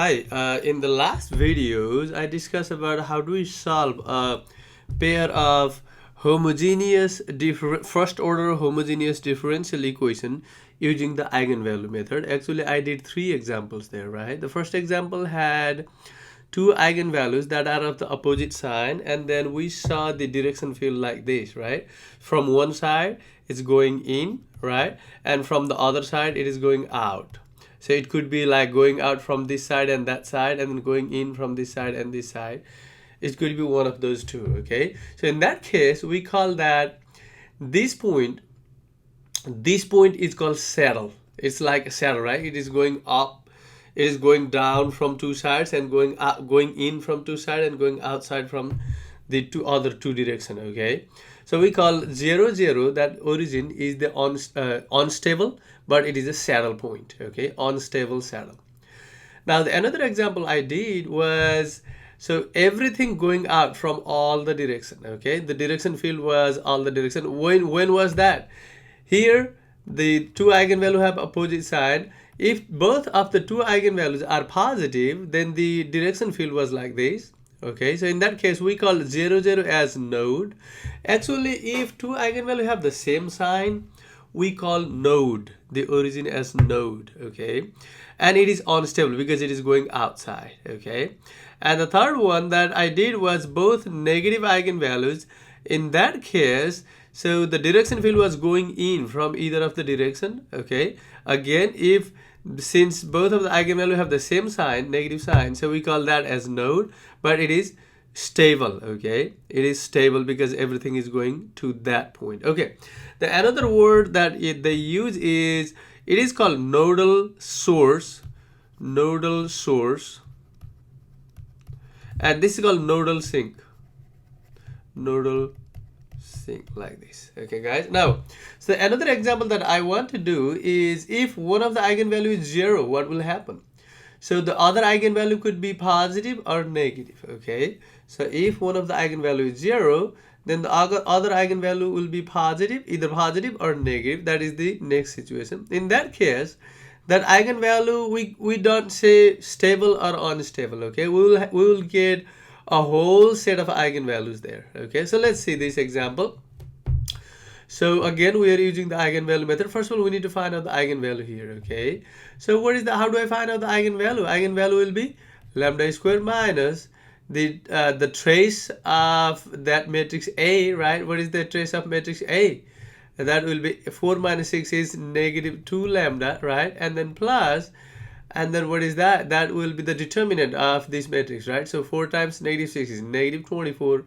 Hi, in the last videos, I discussed about how do we solve a pair of first order homogeneous differential equation using the eigenvalue method. Actually, I did three examples there, right? The first example had two eigenvalues that are of the opposite sign, and then we saw the direction field like this, right? From one side, it's going in, right? And from the other side, it is going out. So it could be like going out from this side and that side, and then going in from this side and this side. It could be one of those two, okay? So in that case, we call that this point, this point is called saddle. It's like a saddle, right? It is going up, it is going down from two sides, and going up, going in from two sides, and going outside from the other two direction, okay? So we call 0 0, that origin is the unstable, but it is a saddle point, okay? Unstable saddle. Now the another example I did was, so everything going out from all the direction, okay? The direction field was all the direction. When was that? Here the two eigenvalues have opposite sign. If both of the two eigenvalues are positive, then the direction field was like this. Okay, so in that case we call 0 0 as node. Actually, if two eigenvalues have the same sign, we call node, the origin as node, okay? And it is unstable because it is going outside, okay? And the third one that I did was both negative eigenvalues. In that case, so the direction field was going in from either of the direction, okay? Again, if since both of the eigenvalues have the same sign, negative sign, so we call that as node, but it is stable, okay? It is stable because everything is going to that point, okay? The another word that they use is, it is called nodal source, and this is called nodal sink, like this, okay guys. Now, so another example that I want to do is, if one of the eigenvalue is 0, what will happen? So the other eigenvalue could be positive or negative, okay? So if one of the eigenvalue is 0, then the other eigenvalue will be positive, either positive or negative. That is the next situation. In that case, that eigenvalue, we don't say stable or unstable, okay? We will get a whole set of eigenvalues there, okay? So let's see this example. So again, we are using the eigenvalue method. First of all, we need to find out the eigenvalue here, okay? So what is the, how do I find out the eigenvalue? Eigenvalue will be lambda squared minus the trace of that matrix A, right? What is the trace of matrix A? That will be 4 minus 6 is negative 2 lambda, right? And then plus, and then what is that? That will be the determinant of this matrix, right? So 4 times negative 6 is negative 24,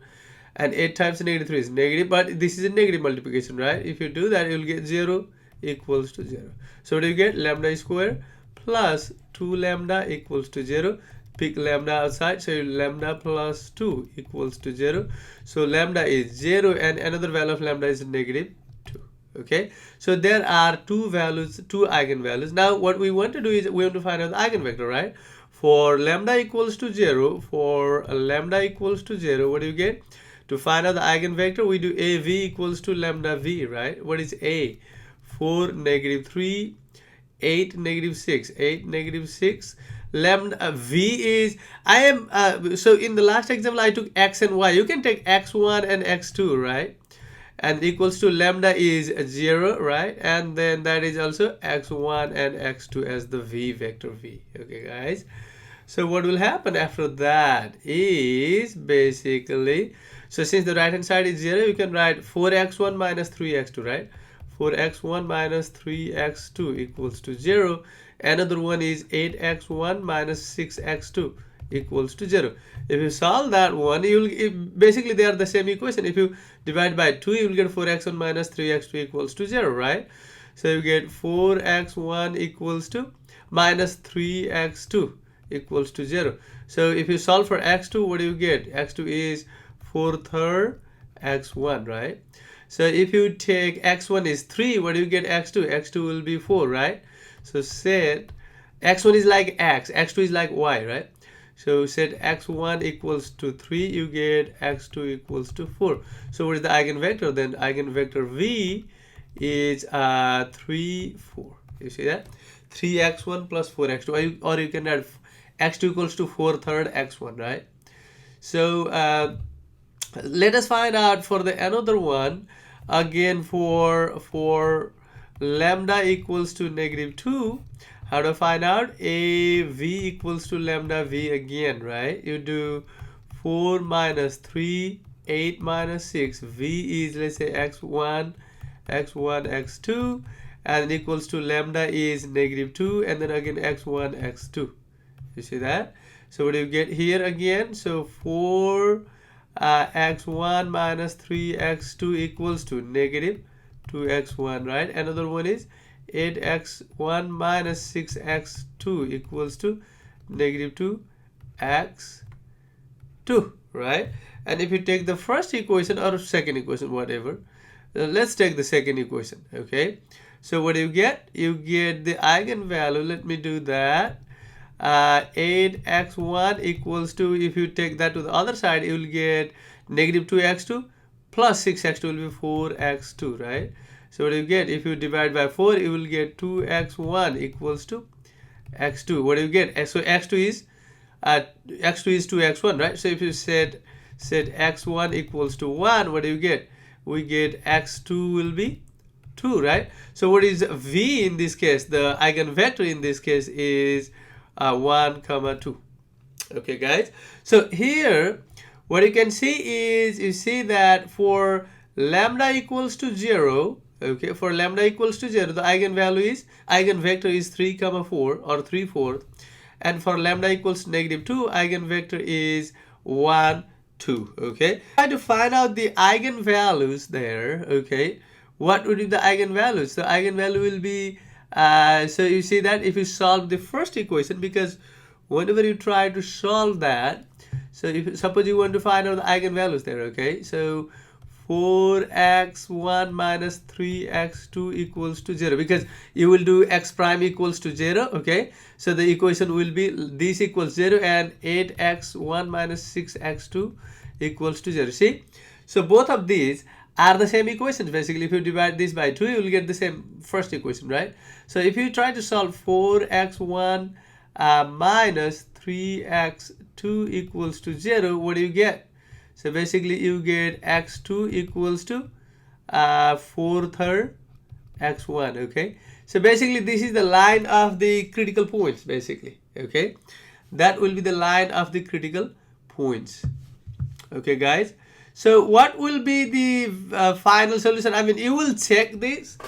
and 8 times negative 3 is negative, but this is a negative multiplication, right? If you do that, you will get 0 equals to 0. So what do you get? Lambda square plus 2 lambda equals to 0. Pick lambda outside, so lambda plus 2 equals to 0. So lambda is 0, and another value of lambda is negative 2. Okay, so there are two eigenvalues. Now what we want to do is, we want to find out the eigenvector, right? For lambda equals to 0, what do you get? To find out the eigenvector, we do AV equals to lambda V, right? What is A? 4, negative 3, 8, negative 6. 8, negative 6. Lambda V is, so in the last example, I took X and Y. You can take X1 and X2, right? And equals to lambda is 0, right? And then that is also X1 and X2 as the V vector V. Okay, guys? So what will happen after that is basically, so since the right hand side is 0, you can write 4x1 minus 3x2, right? 4x1 minus 3x2 equals to 0. Another one is 8x1 minus 6x2 equals to 0. If you solve that one, basically they are the same equation. If you divide by 2, you will get 4x1 minus 3x2 equals to 0, right? So you get 4x1 equals to minus 3x2 equals to 0. So if you solve for x2, what do you get? x2 is 4/3 x1, right? So if you take x1 is 3, what do you get? x2 will be 4, right? So set x1 is like x, x2 is like y, right? So set x1 equals to 3, you get x2 equals to 4. So what is the eigenvector? Then eigenvector V is 3, 4. You see that? 3x1 plus 4x2, or you can add x2 equals to 4/3 x1, right? So let us find out for the another one. Again, for lambda equals to -2, how to find out? A v equals to lambda v again, right? You do 4 minus 3, 8 minus 6. V is, let's say, x1, x2, and equals to lambda is -2, and then again x1, x2. You see that? So what do you get here again? So 4 x1 minus 3x2 equals to -2x1, right? Another one is 8x1 minus 6x2 equals to -2x2, right? And if you take the first equation or second equation, whatever, let's take the second equation, okay? So what do you get? You get the eigenvalue. Let me do that. 8x1 equals to, if you take that to the other side, you will get -2x2 plus 6x2 will be 4x2, right? So what do you get? If you divide by 4, you will get 2x1 equals to x2. What do you get? So x2 is 2x1, right? So if you said x1 equals to 1, what do you get? We get x2 will be 2, right? So what is v in this case? The eigenvector in this case is 1, 2. Okay, guys. So here, what you can see is, you see that for lambda equals to 0, okay, for lambda equals to 0, the eigenvector is 3, 4 or 3/4, and for lambda equals to -2, eigenvector is 1, 2. Okay. Try to find out the eigenvalues there. Okay. What would be the eigenvalues? The eigenvalue will be, so you see that if you solve the first equation, because whenever you try to solve that, so if suppose you want to find out the eigenvalues there, okay, so 4x1 minus 3x2 equals to 0, because you will do x prime equals to 0, okay, so the equation will be this equals 0 and 8x1 minus 6x2 equals to 0. See, so both of these are the same equations. Basically, if you divide this by 2, you will get the same first equation, right? So if you try to solve 4x1 minus 3x2 equals to 0, what do you get? So basically you get x2 equals to 4/3 x1, okay? So basically this is the line of the critical points, basically, okay? That will be the line of the critical points. Okay, guys? So what will be the final solution? I mean, you will check this.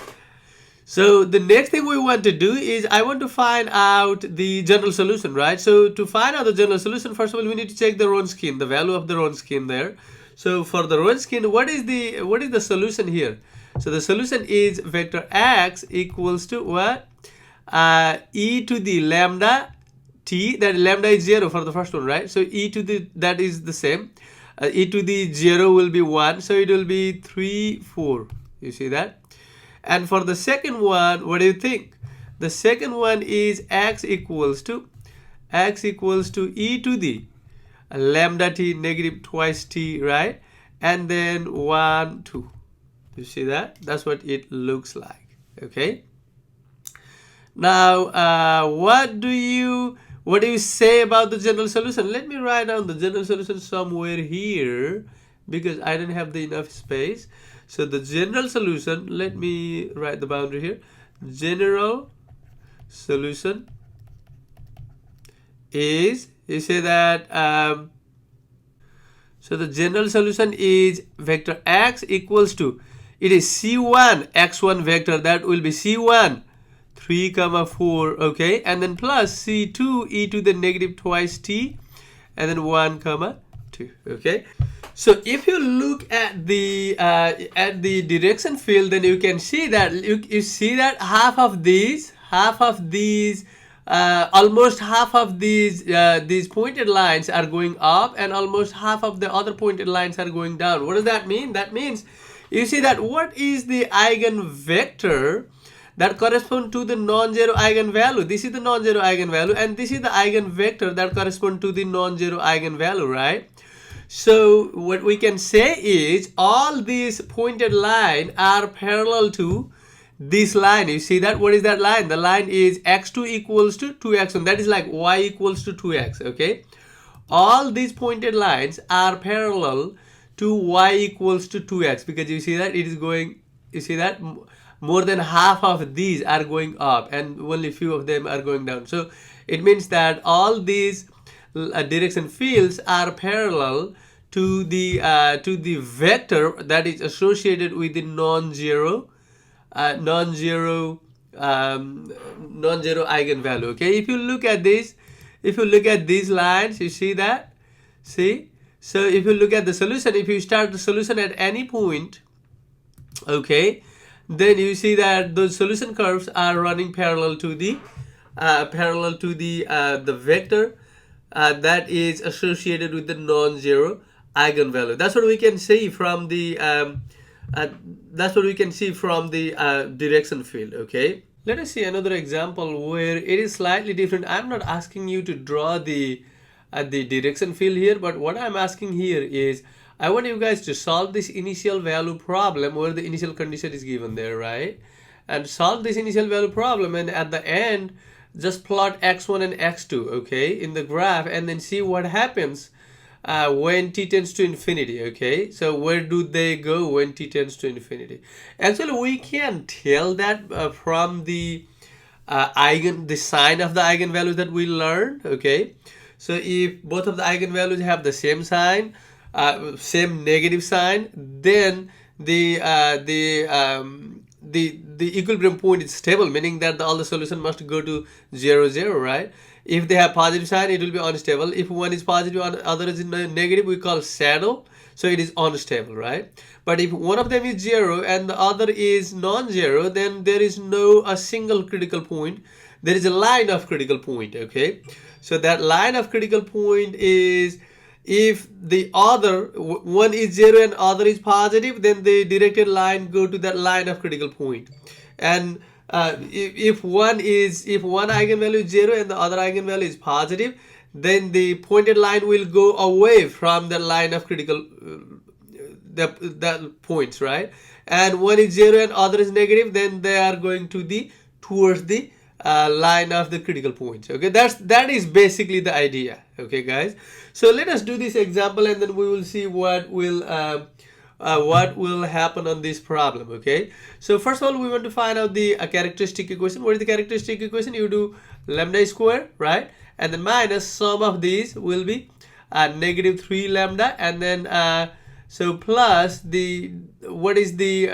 So the next thing we want to do is, I want to find out the general solution, right? So to find out the general solution, first of all, we need to check the Wronskian, the value of the Wronskian there. So for the Wronskian, what is the solution here? So the solution is vector x equals to what? E to the lambda t, that lambda is 0 for the first one, right? So e to the, that is the same. E to the 0 will be 1, so it will be 3, 4. You see that? And for the second one, what do you think? The second one is x equals to e to the lambda t negative twice t, right? And then 1, 2. You see that? That's what it looks like. Okay. Now, what do you say about the general solution? Let me write down the general solution somewhere here, because I don't have the enough space. So the general solution, let me write the boundary here. General solution is, you say that, so the general solution is vector x equals to, it is c1 x1 vector, that will be c1 3, 4, okay, and then plus c2 e to the negative twice t, and then 1, 2, okay. So if you look at the direction field, then you can see that you see that almost half of these pointed lines are going up, and almost half of the other pointed lines are going down. What does that mean? That means you see that what is the eigenvector that corresponds to the non-zero eigenvalue. This is the non-zero eigenvalue, and this is the eigenvector that corresponds to the non-zero eigenvalue, right? So what we can say is all these pointed lines are parallel to this line. You see that? What is that line? The line is x2 equals to 2x1. That is like y equals to 2x. Okay, all these pointed lines are parallel to y equals to 2x, because you see that it is going, you see that more than half of these are going up and only few of them are going down. So it means that all these direction fields are parallel to the vector that is associated with the non-zero eigenvalue. Okay, if you look at this, if you look at these lines, you see that, see. So if you look at the solution, if you start the solution at any point, okay, then you see that those solution curves are running parallel to the the vector that is associated with the non-zero eigenvalue. That's what we can see from the direction field. Okay, let us see another example where it is slightly different. I'm not asking you to draw the direction field here, but what I'm asking here is I want you guys to solve this initial value problem where the initial condition is given there, right? And solve this initial value problem, and at the end just plot x1 and x2, okay, in the graph, and then see what happens when t tends to infinity. Okay, so where do they go when t tends to infinity? Actually, we can tell that from the sign of the eigenvalue that we learned. Okay, so if both of the eigenvalues have the same sign, same negative sign, then the equilibrium point is stable, meaning that all the solution must go to 0, 0, right? If they have positive sign, it will be unstable. If one is positive and other is negative, we call saddle, so it is unstable, right? But if one of them is 0 and the other is non-zero, then there is a single critical point. There is a line of critical point. Okay, so that line of critical point is if the other one is 0 and other is positive, then the directed line go to that line of critical point. And if one eigenvalue is 0 and the other eigenvalue is positive, then the pointed line will go away from the line of critical that points, right? And one is 0 and other is negative, then they are going to towards the line of the critical points. Okay, that is basically the idea. Okay, guys, so let us do this example and then we will see what will happen on this problem. Okay, so first of all, we want to find out the characteristic equation. What is the characteristic equation? You do lambda square, right, and then minus sum of these will be negative 3 lambda, and then so plus what is the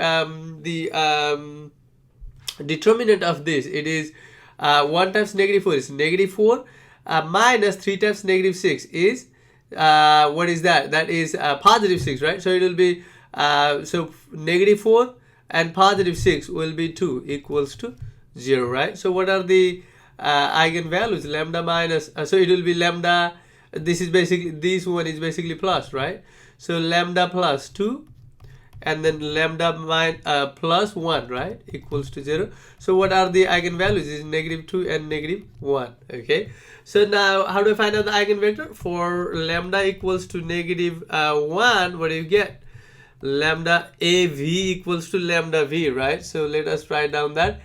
determinant of this? It is 1 times negative 4 is negative 4, minus 3 times negative 6 is what is that? That is positive 6, right? So it will be so negative 4 and positive 6 will be 2 equals to 0, right? So what are the eigenvalues? Lambda minus, so it will be lambda, this one is basically plus, right? So lambda plus 2 and then lambda plus 1, right, equals to 0. So what are the eigenvalues? Is negative 2 and negative 1. Okay, so now how do I find out the eigenvector? For lambda equals to negative 1, what do you get? Lambda AV equals to lambda V, right? So let us write down that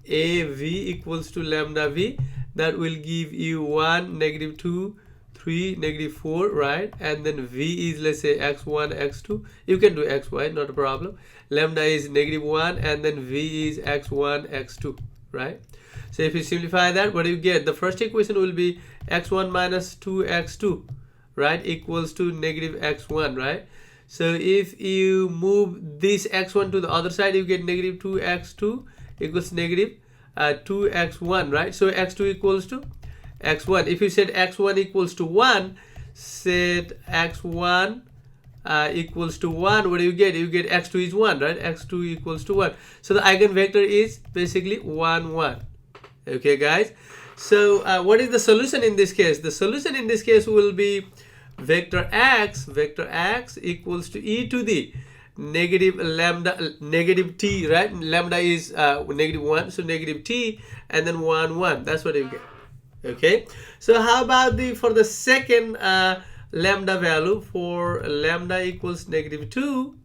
AV equals to lambda V. That will give you 1, negative 2, 3, negative 4, right? And then V is, let's say, x1, x2. You can do xy, not a problem. Lambda is negative 1 and then V is x1, x2, right? So if you simplify that, what do you get? The first equation will be x1 minus 2x2, right, equals to negative x1, right? So if you move this x1 to the other side, you get negative 2x2 equals negative 2x1, right? So x2 equals to x1. If you said x1 equals to 1, set x1 equals to 1, what do you get? You get x2 is 1, right? x2 equals to 1. So the eigenvector is basically 1, 1. Okay, guys. So what is the solution in this case? The solution in this case will be vector x equals to e to the negative lambda, negative t, right? Lambda is negative 1, so negative t, and then 1, 1. That's what you get. Okay, so how about for the second lambda value? For lambda equals negative 2,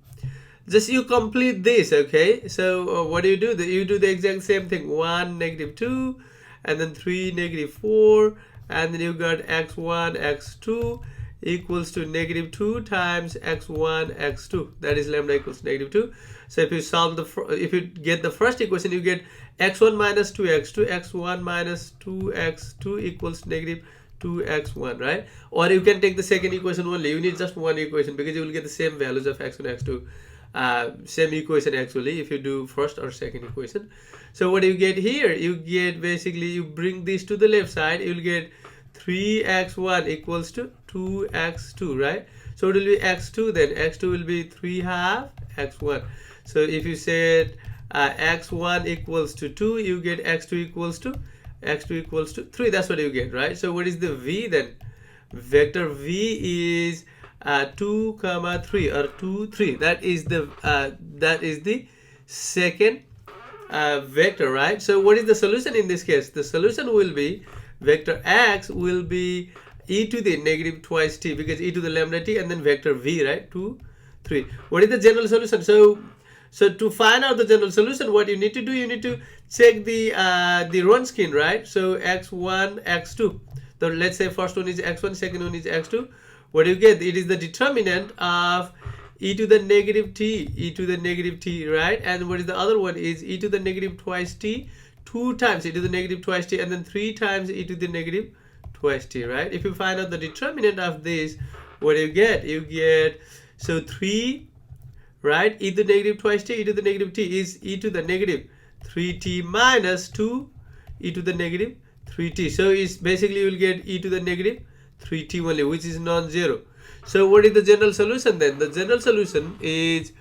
just you complete this. Okay, so what do? You do the exact same thing. 1, -2, and then 3, -4, and then you got x1 x2 equals to -2 times x1 x2. That is lambda equals -2. So if you solve if you get the first equation, you get x1 minus 2x2, x1 minus 2x2 equals -2x1, right? Or you can take the second equation only. You need just one equation because you will get the same values of x1 x2. Same equation actually if you do first or second equation. So what do you get here? You get basically, you bring this to the left side, you'll get 3x1 equals to 2x2, right? So it will be x2, then x2 will be 3/2 x1. So if you said x1 equals to 2, you get x2 equals to 3. That's what you get, right? So what is the v then? Vector v is 2, 3 or 2, 3. That is the second vector, right? So what is the solution in this case? The solution will be vector x will be e to the negative twice t, because e to the lambda t, and then vector v, right? 2, 3. What is the general solution? So to find out the general solution, what you need to do, you need to check the Wronskian, right? So x1, x2. So let's say first one is x1, second one is x2. What do you get? It is the determinant of e to the negative t, right? And what is the other one? Is e to the negative twice t, 2 times e to the negative twice t, and then 3 times e to the negative twice t, right? If you find out the determinant of this, what do you get? You get, so 3, right? E to the negative twice t, e to the negative t is e to the negative 3t minus 2 e to the negative 3t. So it's basically you will get e to the negative 3t only, which is non-zero. So what is the general solution then? The general solution is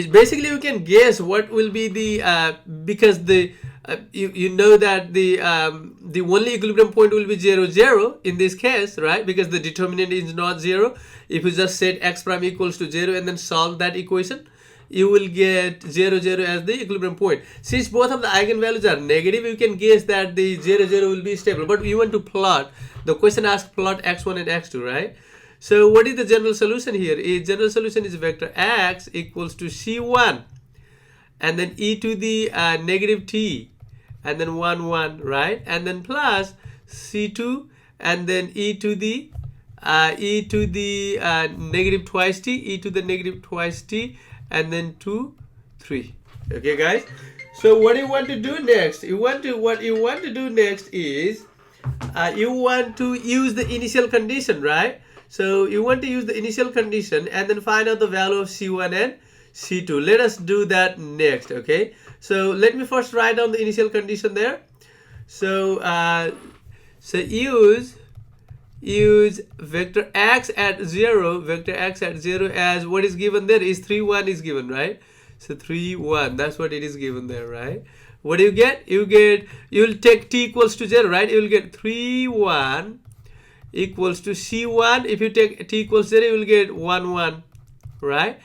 basically, you can guess what will be the because the you know that the only equilibrium point will be 0, 0 in this case, right? Because the determinant is not 0. If you just set x prime equals to 0 and then solve that equation, you will get 0, 0 as the equilibrium point. Since both of the eigenvalues are negative, you can guess that the 0, 0 will be stable. But you want to plot. The question asks plot x1 and x2, right? So what is the general solution here? General solution is vector x equals to c1 and then e to the negative t and then 1, 1, right? And then plus c2 and then e to the negative twice t, e to the negative twice t, and then 2, 3. Okay, guys. So what you want to do next? What you want to do next is you want to use the initial condition, right? So you want to use the initial condition and then find out the value of c1 and c2. Let us do that next. Okay. So let me first write down the initial condition there. So use vector x at 0, as what is given there is 3, 1 is given, right? So 3, 1, that's what it is given there, right? What do you get? You'll take t equals to 0, right? You'll get 3, 1 equals to c1. If you take t equals 0, you will get 1, 1, right?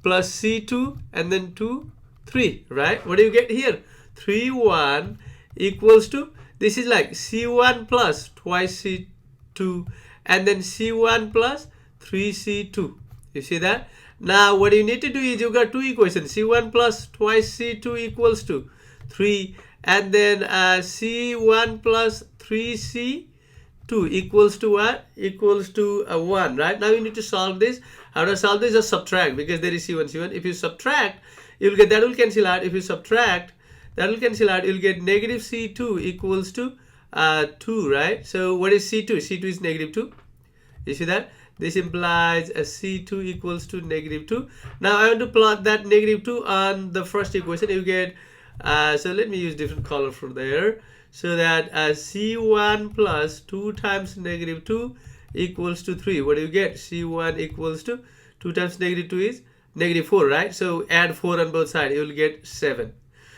Plus c2 and then 2, 3, right? What do you get here? 3, 1 equals to, this is like c1 plus twice c2 and then c1 plus 3c2. You see that? Now what you need to do is you got two equations. c1 plus twice c2 equals to 3 and then c1 plus 3c2 equals to what? Equals to 1, right? Now you need to solve this. How to solve this? Just subtract, because there is c1. If you subtract, you'll get, that will cancel out. If you subtract, that will cancel out. You'll get negative c2 equals to 2, right? So what is c2? c2 is negative 2. You see that? This implies a c2 equals to negative 2. Now I want to plot that negative 2 on the first equation. You get, so let me use different color for there. So that c1 plus 2 times negative 2 equals to 3. What do you get? c1 equals to 2 times negative 2 is negative 4, right? So add 4 on both sides. You will get 7.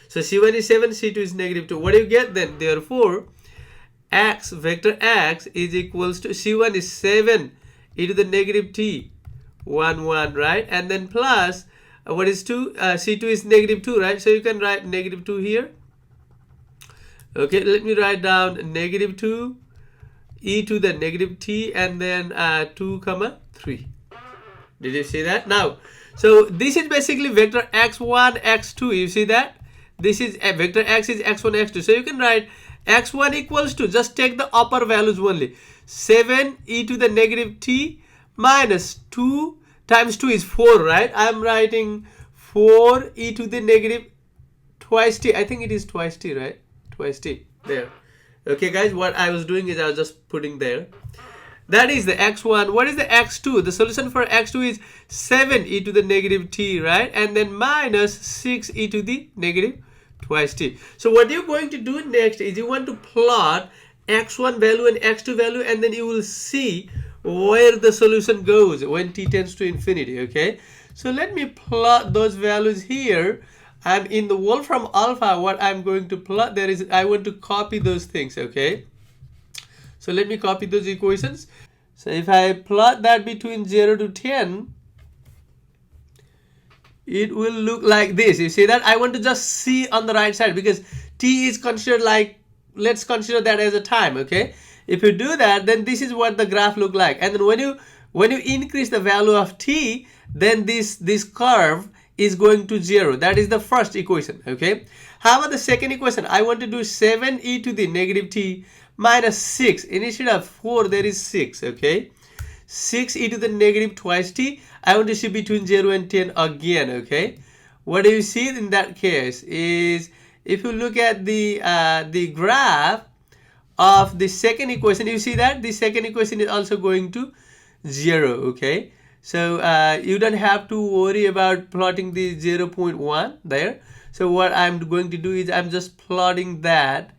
So c1 is 7, c2 is negative 2. What do you get then? Therefore, x, vector x is equals to, c1 is 7 e to the negative t, 1, 1, right? And then plus, what is 2? c2 is negative 2, right? So you can write negative 2 here. Okay, let me write down negative 2 e to the negative t and then 2 comma 3. Did you see that? Now, so this is basically vector x1 x2. You see that this is vector x is x1 x2. So you can write x1 equals to, just take the upper values only, 7 e to the negative t minus 2 times 2 is 4, right? I'm writing 4 e to the negative twice t. I think it is twice t, right? Twice t there. Okay guys, what I was doing is I was just putting there. That is the x1. What is the x2? The solution for x2 is 7 e to the negative t, right? And then minus 6 e to the negative twice t. So what you're going to do next is you want to plot x1 value and x2 value, and then you will see where the solution goes when t tends to infinity. Okay, so let me plot those values here. I'm in the Wolfram alpha. What I'm going to plot there is I want to copy those things. Okay, so let me copy those equations. So if I plot that between 0 to 10, it will look like this. You see that? I want to just see on the right side because t is considered like, let's consider that as a time. Okay, if you do that, then this is what the graph look like. And then when you increase the value of t, then this curve is going to 0. That is the first equation. Okay, how about the second equation? I want to do 7 e to the negative t minus 6. Instead of 4, there is 6. Okay, 6 e to the negative twice t. I want to see between 0 and 10 again. Okay, what do you see in that case is, if you look at the graph of the second equation, you see that the second equation is also going to 0. Okay, so you don't have to worry about plotting the 0.1 there. So what I'm going to do is I'm just plotting that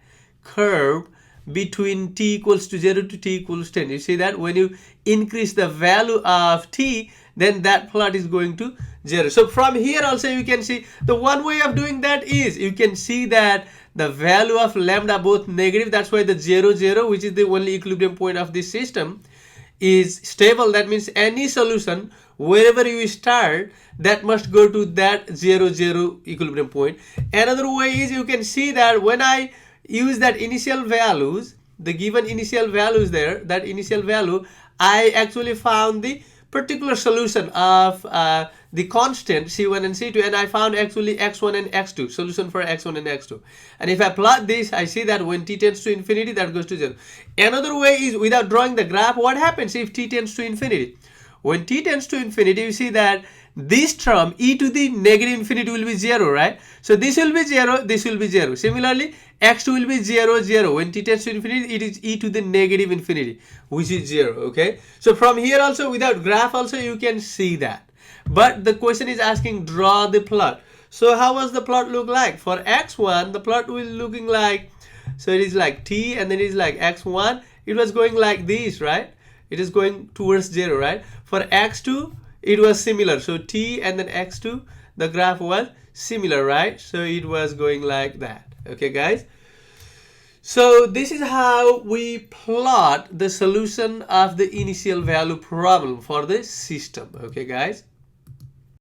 curve between t equals to 0 to t equals 10. You see that when you increase the value of t, then that plot is going to 0. So from here also you can see the one way of doing that is you can see that the value of lambda both negative. That's why the 0 0, which is the only equilibrium point of this system, is stable. That means any solution wherever you start, that must go to that 0 0 equilibrium point. Another way is you can see that when I use that initial values, the given initial values there, that initial value, I actually found the particular solution of the constant c1 and c2, and I found actually x1 and x2, solution for x1 and x2. And if I plot this, I see that when t tends to infinity, that goes to 0. Another way is without drawing the graph, what happens if t tends to infinity? When t tends to infinity, you see that this term e to the negative infinity will be 0, right? So this will be 0, this will be 0. Similarly, x2 will be 0 0. When t tends to infinity, it is e to the negative infinity, which is 0. Okay, so from here also without graph also you can see that, but the question is asking draw the plot. So how was the plot look like? For x1, the plot will looking like, so it is like t and then it is like x1, it was going like this, right? It is going towards 0, right? For x2 it was similar, so t and then x2, the graph was similar, right? So it was going like that. Okay guys, so this is how we plot the solution of the initial value problem for the system. Okay guys.